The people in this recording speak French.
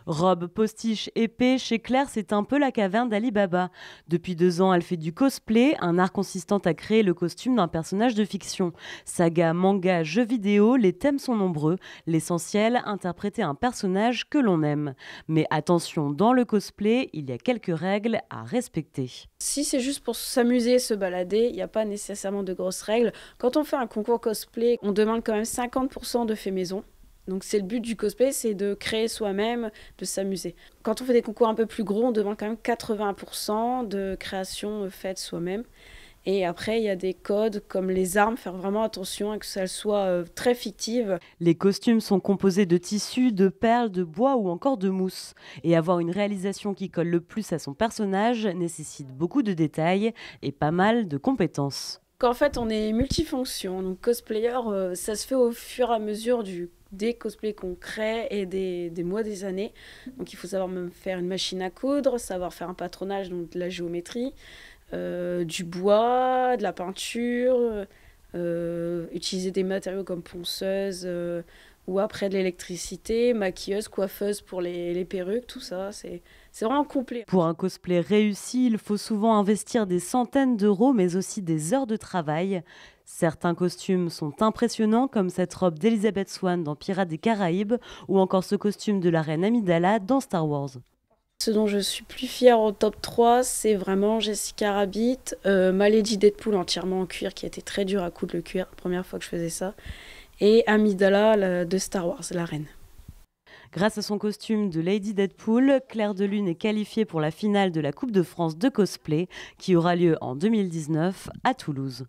Robe, postiche, épée, chez Claire, c'est un peu la caverne d'Ali Baba. Depuis 2 ans, elle fait du cosplay, un art consistant à créer le costume d'un personnage de fiction. Saga, manga, jeux vidéo, les thèmes sont nombreux. L'essentiel, interpréter un personnage que l'on aime. Mais attention, dans le cosplay, il y a quelques règles à respecter. Si c'est juste pour s'amuser, se balader, il n'y a pas nécessairement de grosses règles. Quand on fait un concours cosplay, on demande quand même 50% de fait maison. Donc c'est le but du cosplay, c'est de créer soi-même, de s'amuser. Quand on fait des concours un peu plus gros, on demande quand même 80% de création faite soi-même. Et après, il y a des codes comme les armes, faire vraiment attention à que ça soit très fictive. Les costumes sont composés de tissus, de perles, de bois ou encore de mousse. Et avoir une réalisation qui colle le plus à son personnage nécessite beaucoup de détails et pas mal de compétences. Qu'en fait, on est multifonction. Donc cosplayer, ça se fait au fur et à mesure des cosplays qu'on crée et des mois, des années. Donc il faut savoir même faire une machine à coudre, savoir faire un patronage, donc de la géométrie, du bois, de la peinture, utiliser des matériaux comme ponceuse ou après de l'électricité, maquilleuse, coiffeuse pour les perruques, tout ça, c'est vraiment complet. Pour un cosplay réussi, il faut souvent investir des centaines d'euros, mais aussi des heures de travail. Certains costumes sont impressionnants, comme cette robe d'Elizabeth Swann dans Pirates des Caraïbes, ou encore ce costume de la reine Amidala dans Star Wars. Ce dont je suis plus fière au top 3, c'est vraiment Jessica Rabbit, ma Lady Deadpool entièrement en cuir, qui a été très dur à coudre le cuir, première fois que je faisais ça, et Amidala de Star Wars, la reine. Grâce à son costume de Lady Deadpool, Claire de Lune est qualifiée pour la finale de la Coupe de France de cosplay qui aura lieu en 2019 à Toulouse.